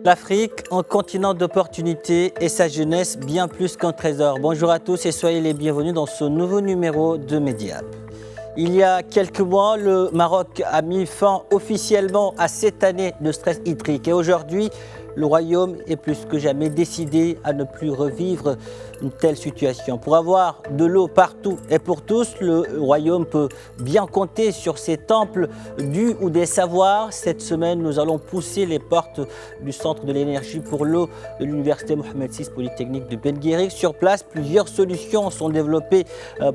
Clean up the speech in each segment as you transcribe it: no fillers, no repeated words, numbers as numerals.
L'Afrique, un continent d'opportunités et sa jeunesse bien plus qu'un trésor. Bonjour à tous et soyez les bienvenus dans ce nouveau numéro de Mediap. Il y a quelques mois, le Maroc a mis fin officiellement à cette année de stress hydrique et aujourd'hui, le Royaume est plus que jamais décidé à ne plus revivre une telle situation. Pour avoir de l'eau partout et pour tous, le Royaume peut bien compter sur ses temples du ou des savoirs. Cette semaine, nous allons pousser les portes du Centre de l'énergie pour l'eau de l'Université Mohamed VI Polytechnique de Ben Guerik. Sur place, plusieurs solutions sont développées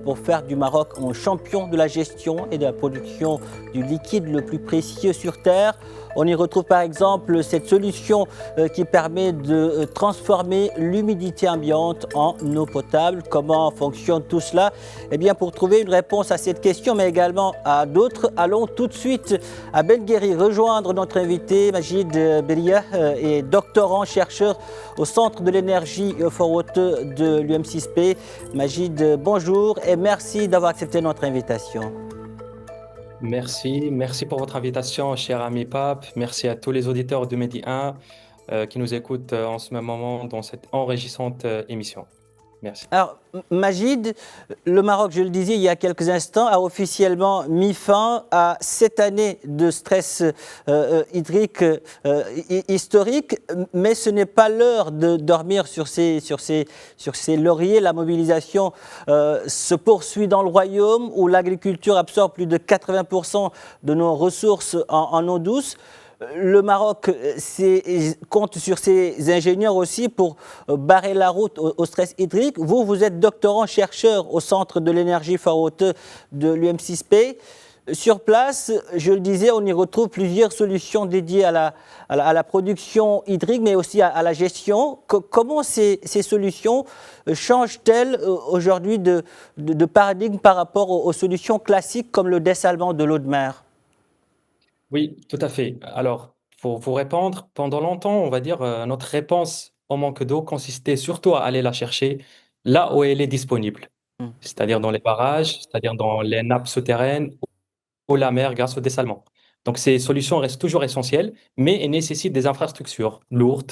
pour faire du Maroc un champion de la gestion et de la production du liquide le plus précieux sur Terre. On y retrouve par exemple cette solution qui permet de transformer l'humidité ambiante en eau potable. Comment fonctionne tout cela? Eh bien, pour trouver une réponse à cette question, mais également à d'autres, allons tout de suite à Ben Guerik rejoindre notre invité Majid Beria, est doctorant chercheur au Centre de l'énergie for Water de l'UM6P. Majid, bonjour et merci d'avoir accepté notre invitation. Merci pour votre invitation, cher ami Pape. Merci à tous les auditeurs de Medi 1 qui nous écoutent en ce même moment dans cette enrichissante émission. Merci. Alors, Majid, le Maroc, je le disais il y a quelques instants, a officiellement mis fin à cette année de stress hydrique historique, mais ce n'est pas l'heure de dormir sur ses lauriers. La mobilisation se poursuit dans le Royaume où l'agriculture absorbe plus de 80% de nos ressources en eau douce. Le Maroc compte sur ses ingénieurs aussi pour barrer la route au stress hydrique. Vous êtes doctorant-chercheur au Centre de l'énergie for Water de l'UM6P. Sur place, je le disais, on y retrouve plusieurs solutions dédiées à la production hydrique, mais aussi à la gestion. Comment ces solutions changent-elles aujourd'hui de paradigme par rapport aux solutions classiques comme le dessalement de l'eau de mer? Oui, tout à fait. Alors, pour vous répondre, pendant longtemps, on va dire, notre réponse au manque d'eau consistait surtout à aller la chercher là où elle est disponible, c'est-à-dire dans les barrages, c'est-à-dire dans les nappes souterraines ou la mer grâce au dessalement. Donc, ces solutions restent toujours essentielles, mais elles nécessitent des infrastructures lourdes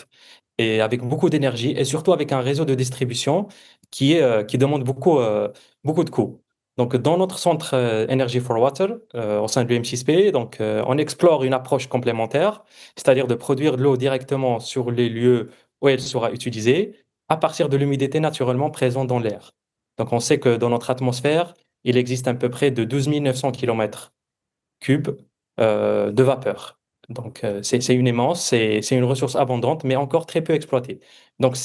et avec beaucoup d'énergie et surtout avec un réseau de distribution qui demande beaucoup de coûts. Donc, dans notre centre Energy for Water, au sein de l'UM6P, donc, on explore une approche complémentaire, c'est-à-dire de produire de l'eau directement sur les lieux où elle sera utilisée, à partir de l'humidité naturellement présente dans l'air. Donc, on sait que dans notre atmosphère, il existe à peu près de 12 900 km3 de vapeur. Donc, c'est une immense, c'est une ressource abondante, mais encore très peu exploitée. Donc,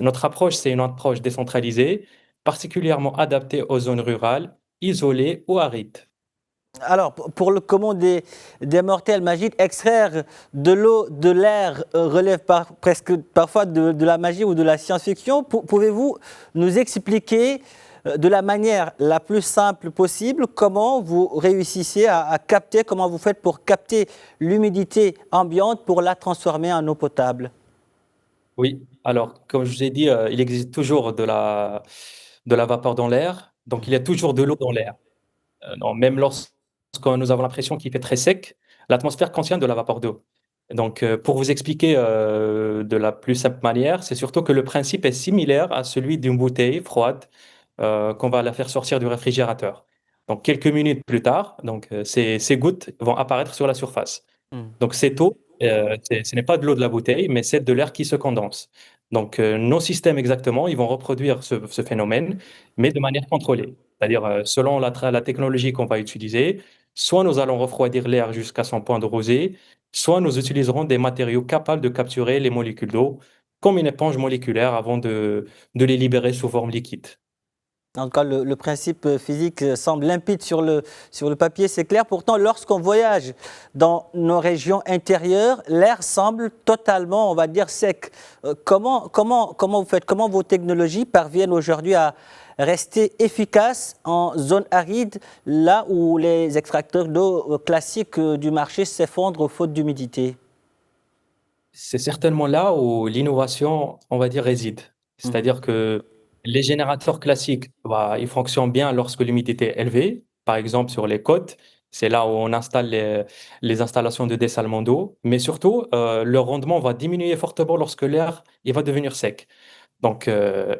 notre approche, c'est une approche décentralisée, particulièrement adaptée aux zones rurales, isolées ou arides. Alors, pour le commun des mortels, Majid, extraire de l'eau de l'air relève presque parfois de la magie ou de la science-fiction. Pouvez-vous nous expliquer de la manière la plus simple possible comment vous réussissez à capter, comment vous faites pour capter l'humidité ambiante pour la transformer en eau potable? Oui, alors, comme je vous ai dit, il existe toujours de la vapeur dans l'air, donc il y a toujours de l'eau dans l'air. Non, même lorsque nous avons l'impression qu'il fait très sec, l'atmosphère contient de la vapeur d'eau. Donc, pour vous expliquer de la plus simple manière, c'est surtout que le principe est similaire à celui d'une bouteille froide qu'on va la faire sortir du réfrigérateur. Donc, quelques minutes plus tard, donc, ces gouttes vont apparaître sur la surface. Hmm. Donc, cette eau, ce n'est pas de l'eau de la bouteille, mais c'est de l'air qui se condense. Donc, nos systèmes exactement, ils vont reproduire ce phénomène, mais de manière contrôlée. C'est-à-dire, selon la technologie qu'on va utiliser, soit nous allons refroidir l'air jusqu'à son point de rosée, soit nous utiliserons des matériaux capables de capturer les molécules d'eau, comme une éponge moléculaire avant de les libérer sous forme liquide. En tout cas, le principe physique semble limpide sur le papier, c'est clair. Pourtant, lorsqu'on voyage dans nos régions intérieures, l'air semble totalement, on va dire, sec. Comment vous faites, comment vos technologies parviennent aujourd'hui à rester efficaces en zone aride, là où les extracteurs d'eau classiques du marché s'effondrent faute d'humidité? C'est certainement là où l'innovation, on va dire, réside. Mhm. C'est-à-dire que les générateurs classiques, bah, ils fonctionnent bien lorsque l'humidité est élevée, par exemple sur les côtes, C'est là où on installe les installations de dessalement d'eau, mais surtout, le rendement va diminuer fortement lorsque l'air il va devenir sec. Donc,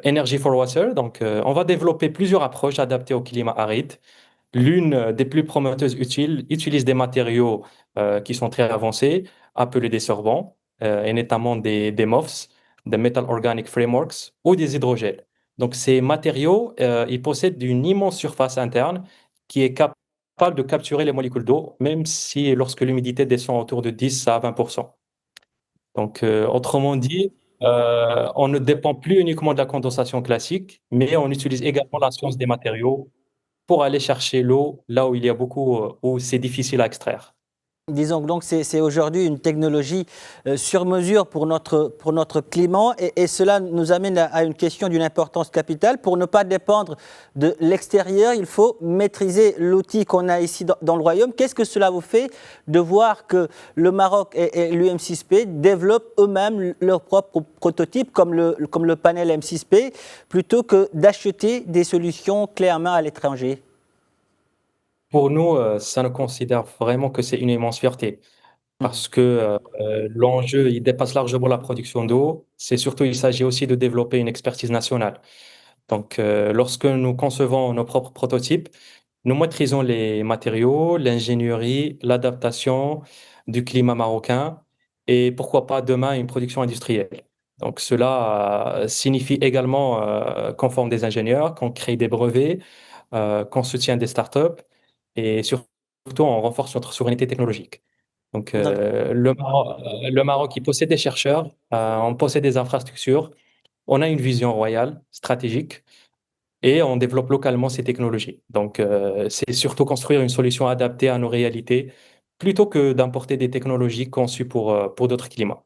Energy for Water, donc, on va développer plusieurs approches adaptées au climat aride. L'une des plus prometteuses utiles utilise des matériaux qui sont très avancés, appelés des sorbants, et notamment des MOFs, des Metal Organic Frameworks, ou des hydrogels. Donc, ces matériaux, ils possèdent une immense surface interne qui est capable de capturer les molécules d'eau, même si lorsque l'humidité descend autour de 10 à 20%. Donc, autrement dit, on ne dépend plus uniquement de la condensation classique, mais on utilise également la science des matériaux pour aller chercher l'eau là où il y a beaucoup, où c'est difficile à extraire. Disons que donc c'est aujourd'hui une technologie sur mesure pour notre climat et cela nous amène à une question d'une importance capitale. Pour ne pas dépendre de l'extérieur, il faut maîtriser l'outil qu'on a ici dans le royaume. Qu'est-ce que cela vous fait de voir que le Maroc et l'UM6P développent eux-mêmes leurs propres prototypes comme le panel M6P plutôt que d'acheter des solutions clairement à l'étranger? Pour nous, ça nous considère vraiment que c'est une immense fierté Mhm. parce que l'enjeu, il dépasse largement la production d'eau. C'est surtout, il s'agit aussi de développer une expertise nationale. Donc, lorsque nous concevons nos propres prototypes, nous maîtrisons les matériaux, l'ingénierie, l'adaptation du climat marocain et pourquoi pas demain une production industrielle. Donc, cela signifie également qu'on forme des ingénieurs, qu'on crée des brevets, qu'on soutient des startups et surtout on renforce notre souveraineté technologique. Donc, le Maroc, il possède des chercheurs, on possède des infrastructures, on a une vision royale, stratégique et on développe localement ces technologies. Donc, c'est surtout construire une solution adaptée à nos réalités plutôt que d'importer des technologies conçues pour d'autres climats.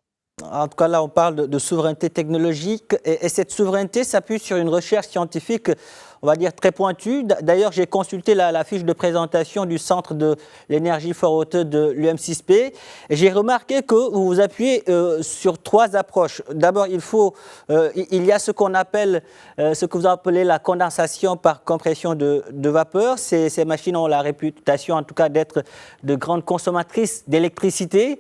En tout cas, là, on parle de souveraineté technologique et cette souveraineté s'appuie sur une recherche scientifique, on va dire, très pointue. D'ailleurs, j'ai consulté la fiche de présentation du Centre de l'énergie for Water de l'UM6P et j'ai remarqué que vous vous appuyez sur trois approches. D'abord, il y a ce qu'on appelle, ce que vous appelez la condensation par compression de vapeur. Ces machines ont la réputation, en tout cas, d'être de grandes consommatrices d'électricité.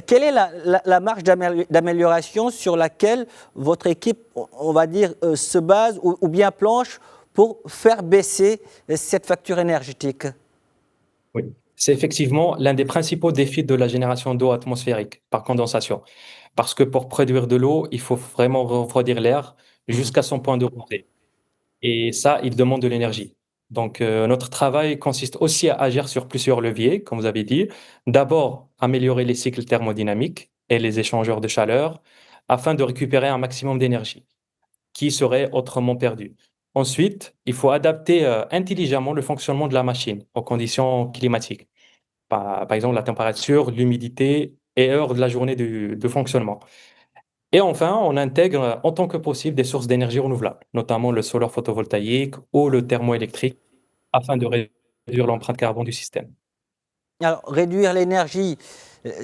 Quelle est la marge d'amélioration sur laquelle votre équipe, on va dire, se base ou bien planche pour faire baisser cette facture énergétique? Oui. C'est effectivement l'un des principaux défis de la génération d'eau atmosphérique par condensation. Parce que pour produire de l'eau, il faut vraiment refroidir l'air Mhm. jusqu'à son point de rentrée. Et ça, il demande de l'énergie. Donc, notre travail consiste aussi à agir sur plusieurs leviers, comme vous avez dit. D'abord, améliorer les cycles thermodynamiques et les échangeurs de chaleur afin de récupérer un maximum d'énergie qui serait autrement perdue. Ensuite, il faut adapter intelligemment le fonctionnement de la machine aux conditions climatiques. Par exemple, la température, l'humidité et heure de la journée de fonctionnement. Et enfin, on intègre autant que possible des sources d'énergie renouvelables, notamment le solaire photovoltaïque ou le thermoélectrique, afin de réduire l'empreinte carbone du système. Alors, réduire l'énergie,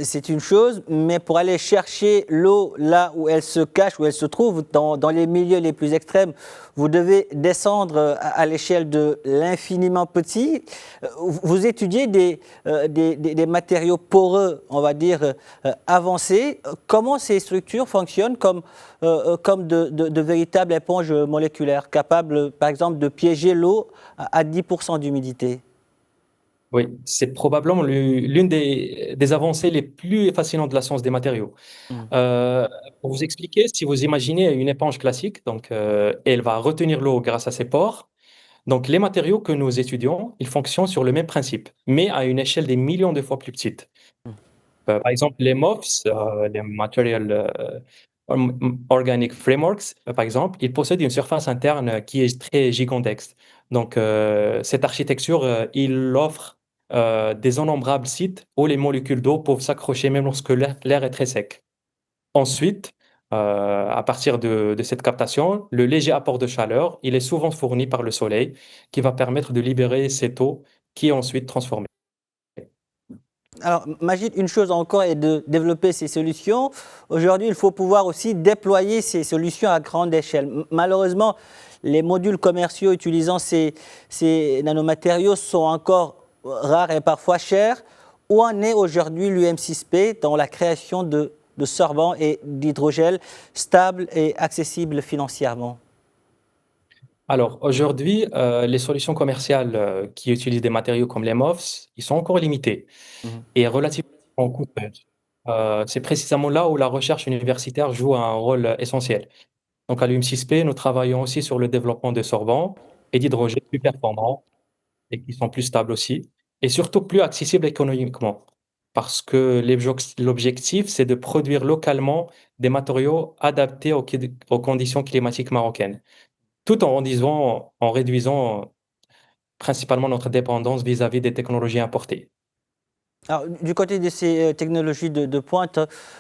c'est une chose, mais pour aller chercher l'eau là où elle se cache, où elle se trouve, dans les milieux les plus extrêmes, vous devez descendre à l'échelle de l'infiniment petit. Vous étudiez des matériaux poreux, on va dire, avancés. Comment ces structures fonctionnent comme de véritables éponges moléculaires, capables, par exemple, de piéger l'eau à 10% d'humidité? Oui, c'est probablement l'une des avancées les plus fascinantes de la science des matériaux. Mm. Euh, pour vous expliquer, si vous imaginez une éponge classique, donc elle va retenir l'eau grâce à ses pores. Donc les matériaux que nous étudions, ils fonctionnent sur le même principe, mais à une échelle des millions de fois plus petite. Par exemple, les MOFs, les Material Organic Frameworks, par exemple, ils possèdent une surface interne qui est très gigantesque. Donc, cette architecture, il offre des innombrables sites où les molécules d'eau peuvent s'accrocher même lorsque l'air est très sec. Ensuite, à partir de cette captation, le léger apport de chaleur, il est souvent fourni par le soleil qui va permettre de libérer cette eau qui est ensuite transformée. Alors, Magid, une chose encore est de développer ces solutions. Aujourd'hui, il faut pouvoir aussi déployer ces solutions à grande échelle. Malheureusement, les modules commerciaux utilisant ces nanomatériaux sont encore rare et parfois cher. Où en est aujourd'hui l'UM6P dans la création de sorbants et d'hydrogel stables et accessibles financièrement? Alors aujourd'hui, les solutions commerciales qui utilisent des matériaux comme les MOFs, ils sont encore limités Mhm. et relativement coûteux. C'est précisément là où la recherche universitaire joue un rôle essentiel. Donc à l'UM6P, nous travaillons aussi sur le développement de sorbants et d'hydrogène plus performants et qui sont plus stables aussi, et surtout plus accessibles économiquement. Parce que l'objectif, c'est de produire localement des matériaux adaptés aux conditions climatiques marocaines, tout en réduisant principalement notre dépendance vis-à-vis des technologies importées. Alors, du côté de ces technologies de pointe,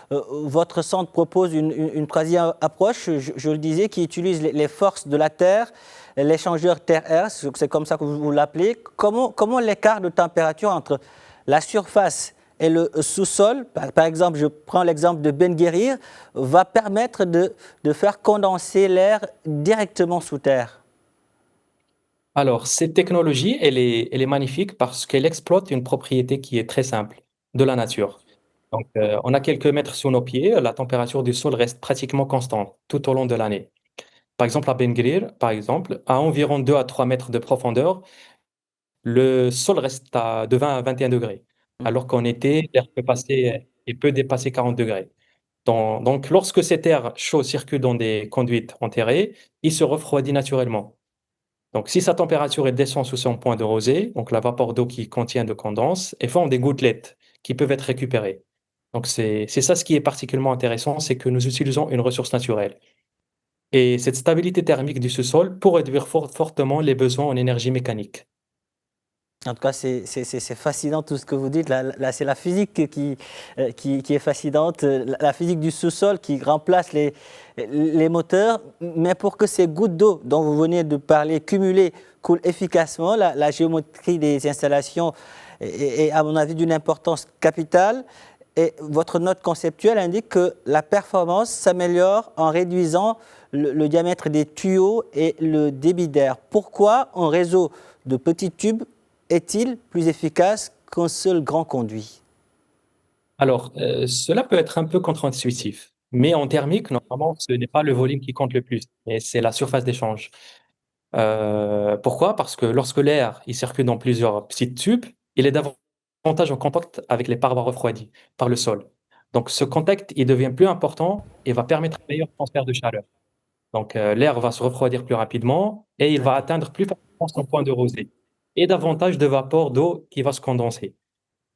votre centre propose une troisième approche, je le disais, qui utilise les forces de la Terre, l'échangeur Terre-Air, c'est comme ça que vous l'appelez. Comment l'écart de température entre la surface et le sous-sol, par exemple, je prends l'exemple de Ben Guerir, va permettre de faire condenser l'air directement sous terre? Alors, cette technologie, elle est magnifique parce qu'elle exploite une propriété qui est très simple de la nature. Donc, on a quelques mètres sous nos pieds, la température du sol reste pratiquement constante tout au long de l'année. Par exemple, à Ben Guerir, par exemple, à environ 2 à 3 mètres de profondeur, le sol reste de 20 à 21 degrés, Hmm. alors qu'en été, l'air peut passer et peut dépasser 40 degrés. Donc, lorsque cet air chaud circule dans des conduites enterrées, il se refroidit naturellement. Donc, si sa température elle descend sous son point de rosée, donc la vapeur d'eau qui contient de condense, et forme des gouttelettes qui peuvent être récupérées. Donc, c'est ça ce qui est particulièrement intéressant, c'est que nous utilisons une ressource naturelle. Et cette stabilité thermique du sous-sol pour réduire fortement les besoins en énergie mécanique. En tout cas, c'est fascinant tout ce que vous dites. Là, c'est la physique qui est fascinante, la physique du sous-sol qui remplace les moteurs. Mais pour que ces gouttes d'eau dont vous venez de parler cumulées coulent efficacement, la géométrie des installations est, à mon avis, d'une importance capitale. Et votre note conceptuelle indique que la performance s'améliore en réduisant le diamètre des tuyaux et le débit d'air. Pourquoi un réseau de petits tubes est-il plus efficace qu'un seul grand conduit? Alors, cela peut être un peu contre-intuitif, mais en thermique, normalement, ce n'est pas le volume qui compte le plus, mais c'est la surface d'échange. Pourquoi? Parce que lorsque l'air il circule dans plusieurs petits tubes, il est davantage en contact avec les parois refroidies par le sol. Donc ce contact, il devient plus important et va permettre un meilleur transfert de chaleur. Donc l'air va se refroidir plus rapidement et il va D'accord. atteindre plus facilement son point de rosée et davantage de vapeur d'eau qui va se condenser.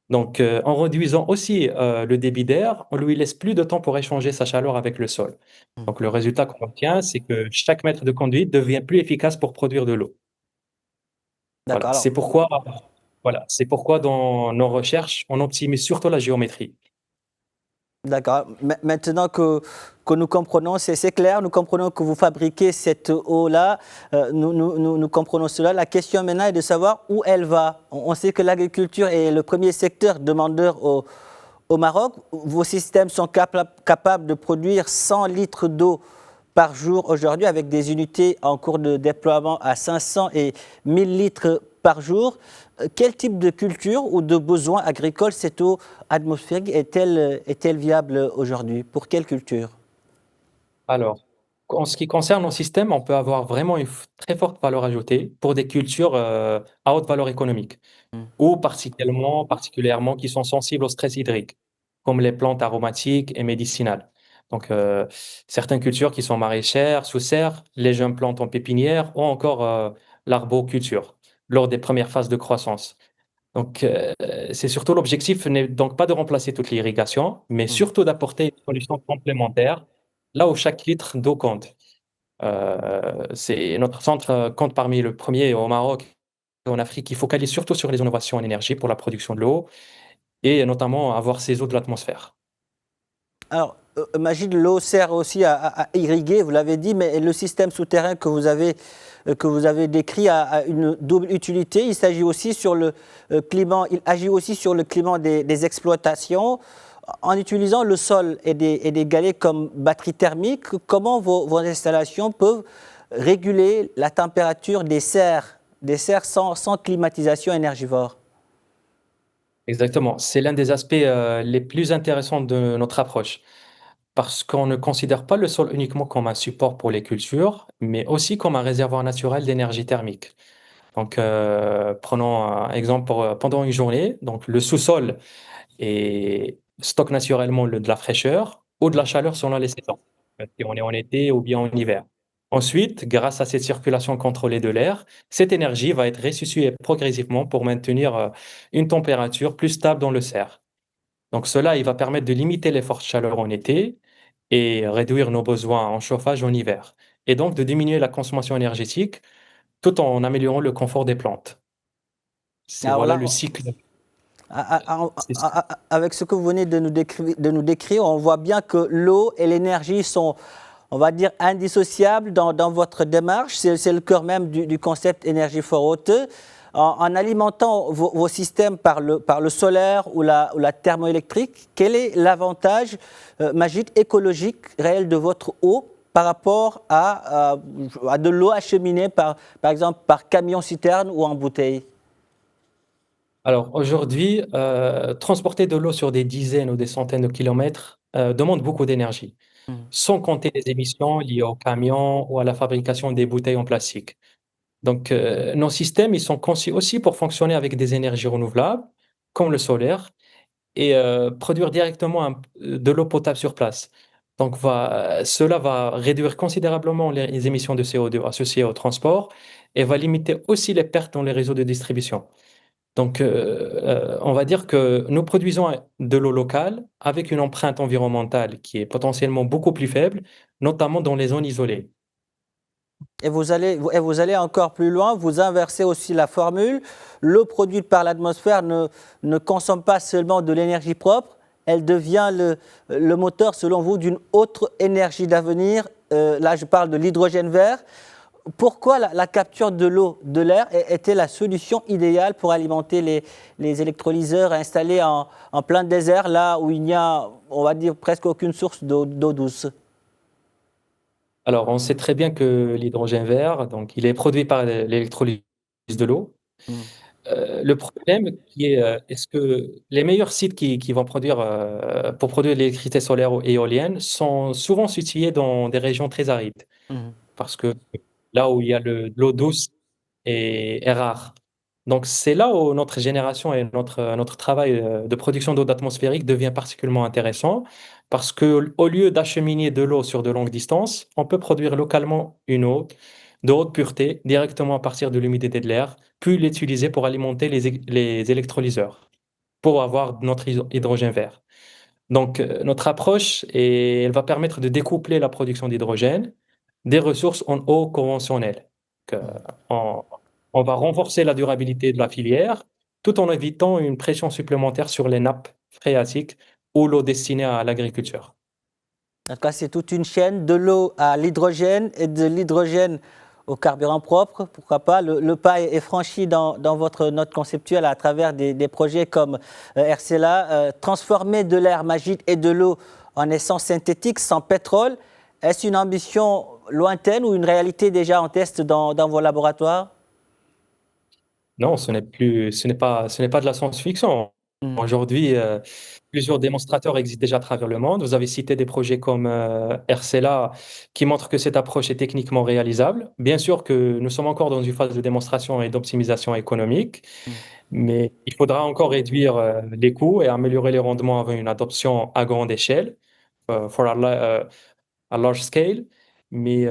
Donc en réduisant aussi le débit d'air, on lui laisse plus de temps pour échanger sa chaleur avec le sol. Hmm. Donc le résultat qu'on obtient, c'est que chaque mètre de conduite devient plus efficace pour produire de l'eau. D'accord. Voilà, Alors, c'est pourquoi dans nos recherches, on optimise surtout la géométrie. d'accord. Maintenant que nous comprenons, c'est clair, nous comprenons que vous fabriquez cette eau-là, nous comprenons cela. La question maintenant est de savoir où elle va. On sait que l'agriculture est le premier secteur demandeur au Maroc. Vos systèmes sont capables de produire 100 litres d'eau par jour aujourd'hui, avec des unités en cours de déploiement à 500 et 1000 litres par jour. Quel type de culture ou de besoin agricole cette eau atmosphérique est-elle viable aujourd'hui? Pour quelle culture? Alors, en ce qui concerne nos systèmes, on peut avoir vraiment une très forte valeur ajoutée pour des cultures à haute valeur économique Hmm. ou particulièrement qui sont sensibles au stress hydrique, comme les plantes aromatiques et médicinales. Donc, certaines cultures qui sont maraîchères, sous serre, les jeunes plantes en pépinière ou encore l'arboriculture lors des premières phases de croissance. Donc, c'est surtout l'objectif n'est donc pas de remplacer toute l'irrigation, mais Hmm. surtout d'apporter une solution complémentaire là où chaque litre d'eau compte. Notre centre compte parmi le premier au Maroc et en Afrique qui focalise surtout sur les innovations en énergie pour la production de l'eau et notamment avoir ces eaux de l'atmosphère. Alors, Magid, l'eau sert aussi à irriguer, vous l'avez dit, mais le système souterrain que vous avez décrit a une double utilité. Il s'agit aussi sur le climat, il agit aussi sur le climat des exploitations. En utilisant le sol et des galets comme batterie thermique, comment vos installations peuvent réguler la température des serres sans climatisation énergivore? Exactement. C'est l'un des aspects les plus intéressants de notre approche. Parce qu'on ne considère pas le sol uniquement comme un support pour les cultures, mais aussi comme un réservoir naturel d'énergie thermique. Donc, prenons un exemple pendant une journée. Donc, le sous-sol stocke naturellement de la fraîcheur ou de la chaleur selon les saisons, si on est en été ou bien en hiver. Ensuite, grâce à cette circulation contrôlée de l'air, cette énergie va être restituée progressivement pour maintenir une température plus stable dans le serre. Donc cela, il va permettre de limiter les fortes chaleurs en été et réduire nos besoins en chauffage en hiver. Et donc de diminuer la consommation énergétique tout en améliorant le confort des plantes. C'est Alors voilà là, le cycle. avec ce que vous venez de nous décrire, on voit bien que l'eau et l'énergie sont, on va dire, indissociables dans votre démarche. C'est le cœur même du concept énergie fort haute. En alimentant vos systèmes par le solaire ou la thermoélectrique, quel est l'avantage Majid, écologique réel de votre eau par rapport à de l'eau acheminée par exemple par camion-citerne ou en bouteille? Alors aujourd'hui, transporter de l'eau sur des dizaines ou des centaines de kilomètres demande beaucoup d'énergie, Mhm. sans compter les émissions liées aux camions ou à la fabrication des bouteilles en plastique. Donc, nos systèmes, ils sont conçus aussi pour fonctionner avec des énergies renouvelables, comme le solaire, et produire directement de l'eau potable sur place. Donc, cela va réduire considérablement les émissions de CO2 associées au transport et va limiter aussi les pertes dans les réseaux de distribution. Donc, on va dire que nous produisons de l'eau locale avec une empreinte environnementale qui est potentiellement beaucoup plus faible, notamment dans les zones isolées. Et vous allez encore plus loin, vous inversez aussi la formule. L'eau produite par l'atmosphère ne consomme pas seulement de l'énergie propre, elle devient le moteur, selon vous, d'une autre énergie d'avenir. Là, je parle de l'hydrogène vert. Pourquoi la capture de l'eau de l'air était la solution idéale pour alimenter les électrolyseurs installés en plein désert, là où il n'y a, on va dire, presque aucune source d'eau douce? Alors, on sait très bien que l'hydrogène vert, donc, il est produit par l'électrolyse de l'eau. Mm. Le problème qui est, est-ce que les meilleurs sites qui vont produire, pour produire de l'électricité solaire ou éolienne sont souvent situés dans des régions très arides. Mhm. Parce que là où il y a de l'eau douce est rare. Donc c'est là où notre génération et notre travail de production d'eau atmosphérique devient particulièrement intéressant parce que au lieu d'acheminer de l'eau sur de longues distances, on peut produire localement une eau de haute pureté directement à partir de l'humidité de l'air, puis l'utiliser pour alimenter les électrolyseurs, pour avoir notre hydrogène vert. Donc, notre approche, elle va permettre de découpler la production d'hydrogène des ressources en eau conventionnelles. Donc, on, on va renforcer la durabilité de la filière tout en évitant une pression supplémentaire sur les nappes phréatiques ou l'eau destinée à l'agriculture. En tout cas, c'est toute une chaîne, de l'eau à l'hydrogène et de l'hydrogène au carburant propre. Pourquoi pas? Le pas est franchi dans votre note conceptuelle à travers des projets comme RCLA. Transformer de l'air magique et de l'eau en essence synthétique sans pétrole, est-ce une ambition lointaine ou une réalité déjà en test dans vos laboratoires? Non, ce n'est pas de la science-fiction. Hmm. Aujourd'hui, plusieurs démonstrateurs existent déjà à travers le monde. Vous avez cité des projets comme RCLA qui montrent que cette approche est techniquement réalisable. Bien sûr que nous sommes encore dans une phase de démonstration et d'optimisation économique, mais il faudra encore réduire les coûts et améliorer les rendements avant une adoption à grande échelle, à large scale. Mais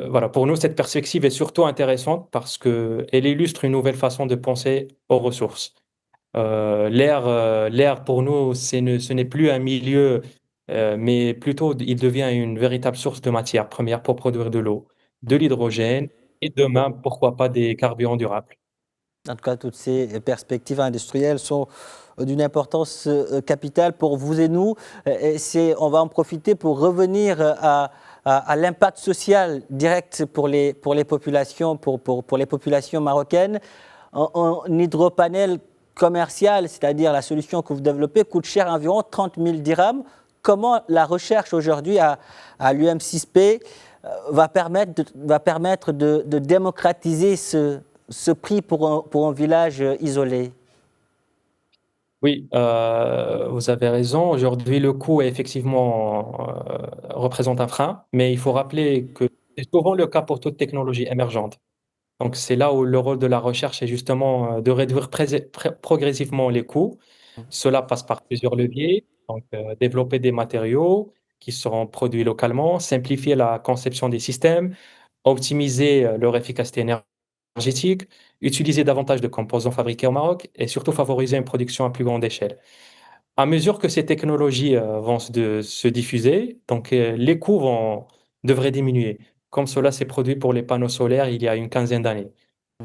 voilà, pour nous, cette perspective est surtout intéressante parce qu'elle illustre une nouvelle façon de penser aux ressources. L'air pour nous, ce n'est plus un milieu, mais plutôt il devient une véritable source de matière première pour produire de l'eau, de l'hydrogène et demain, pourquoi pas des carburants durables. En tout cas, toutes ces perspectives industrielles sont d'une importance capitale pour vous et nous. On va en profiter pour revenir à l'impact social direct pour les populations, pour les populations marocaines. Un hydropanel commercial, c'est-à-dire la solution que vous développez, coûte cher, environ 30 000 dirhams. Comment la recherche aujourd'hui à l'UM6P va permettre de démocratiser ce prix pour un village isolé? Oui, vous avez raison. Aujourd'hui, le coût effectivement représente un frein, mais il faut rappeler que c'est souvent le cas pour toute technologie émergente. Donc, c'est là où le rôle de la recherche est justement de réduire progressivement les coûts. Cela passe par plusieurs leviers. Donc, développer des matériaux qui seront produits localement, simplifier la conception des systèmes, optimiser leur efficacité énergétique, utiliser davantage de composants fabriqués au Maroc et surtout favoriser une production à plus grande échelle. À mesure que ces technologies vont se diffuser, donc les coûts devraient diminuer, comme cela s'est produit pour les panneaux solaires il y a une quinzaine d'années.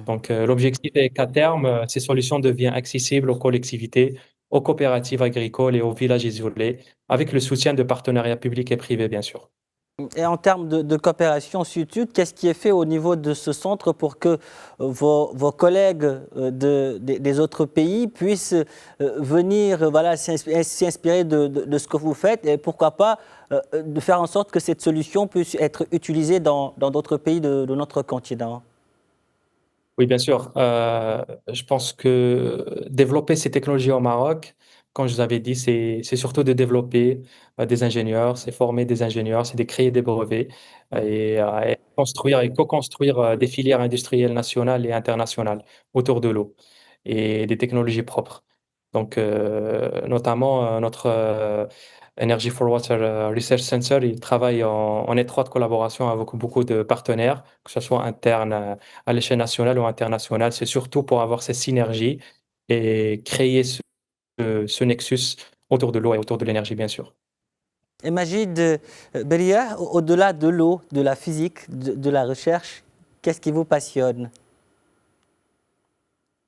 Donc, l'objectif est qu'à terme, ces solutions deviennent accessibles aux collectivités, aux coopératives agricoles et aux villages isolés, avec le soutien de partenariats publics et privés, bien sûr. Et en termes de coopération sud-sud, qu'est-ce qui est fait au niveau de ce centre pour que vos collègues des autres pays puissent venir voilà, s'inspirer de ce que vous faites et pourquoi pas de faire en sorte que cette solution puisse être utilisée dans d'autres pays de notre continent? Oui, bien sûr. Je pense que développer ces technologies au Maroc, comme je vous avais dit, c'est surtout de développer des ingénieurs, c'est former des ingénieurs, c'est de créer des brevets et construire et co-construire des filières industrielles nationales et internationales autour de l'eau et des technologies propres. Donc, notamment, notre Energy for Water Research Center, il travaille en étroite collaboration avec beaucoup de partenaires, que ce soit internes à l'échelle nationale ou internationale. C'est surtout pour avoir cette synergie et créer ce nexus autour de l'eau et autour de l'énergie, bien sûr. Et Majid Beria, au-delà de l'eau, de la physique, de la recherche, qu'est-ce qui vous passionne?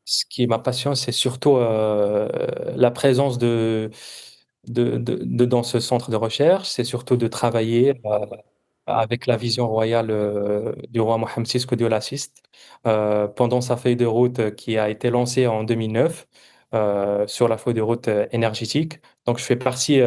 Ce qui est ma passion, c'est surtout la présence dans ce centre de recherche. C'est surtout de travailler avec la vision royale du roi Mohammed VI, que Dieu l'assiste, pendant sa feuille de route qui a été lancée en 2009 sur la feuille de route énergétique. Donc, je fais partie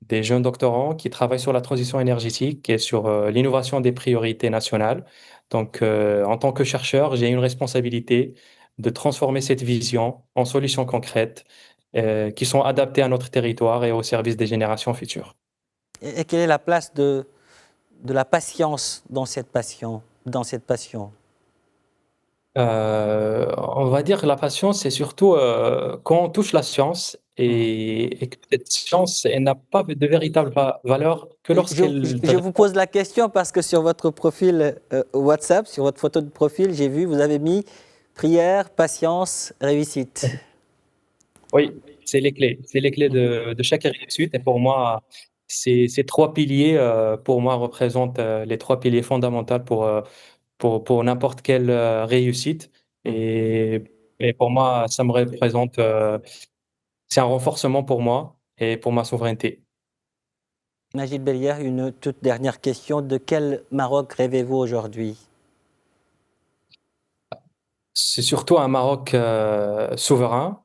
des jeunes doctorants qui travaillent sur la transition énergétique et sur l'innovation des priorités nationales. Donc, en tant que chercheur, j'ai une responsabilité de transformer cette vision en solutions concrètes qui sont adaptées à notre territoire et au service des générations futures. Et quelle est la place de la patience dans cette passion, dans cette passion? On va dire que la passion, c'est surtout quand on touche la science et que cette science, elle n'a pas de véritable valeur que Je, lorsqu'elle je vous pose la question parce que sur votre profil WhatsApp, sur votre photo de profil, j'ai vu, vous avez mis prière, patience, réussite. Oui, c'est les clés. C'est les clés de chaque réussite. Et pour moi, ces trois piliers, pour moi, représentent les trois piliers fondamentaux pour n'importe quelle réussite. Et, et pour moi, ça me représente, c'est un renforcement pour moi et pour ma souveraineté. Majid Bellière, une toute dernière question. De quel Maroc rêvez-vous aujourd'hui? C'est surtout un Maroc souverain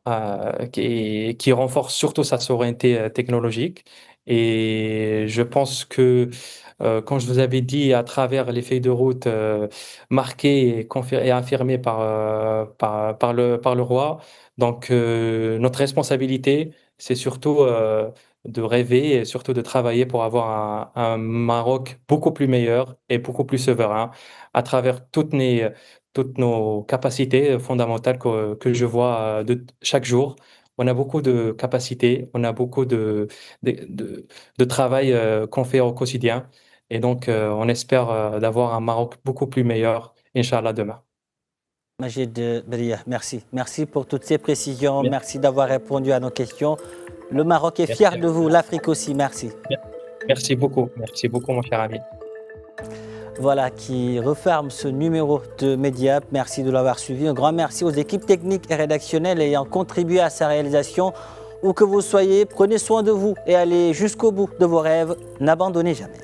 qui renforce surtout sa souveraineté technologique. Et je pense que, comme je vous avais dit, à travers les feuilles de route marquées et affirmées par le roi, donc notre responsabilité, c'est surtout de rêver et surtout de travailler pour avoir un Maroc beaucoup plus meilleur et beaucoup plus souverain à travers toutes nos capacités fondamentales que je vois chaque jour. On a beaucoup de capacités, on a beaucoup de travail qu'on fait au quotidien. Et donc, on espère d'avoir un Maroc beaucoup plus meilleur, Inch'Allah, demain. Majid Bellière, merci. Merci pour toutes ces précisions. Merci, Merci d'avoir répondu à nos questions. Le Maroc est fier merci, de vous, l'Afrique aussi. Merci. merci beaucoup. Merci beaucoup, mon cher ami. Voilà qui referme ce numéro de Mediap. Merci de l'avoir suivi. Un grand merci aux équipes techniques et rédactionnelles ayant contribué à sa réalisation. Où que vous soyez, prenez soin de vous et allez jusqu'au bout de vos rêves. N'abandonnez jamais.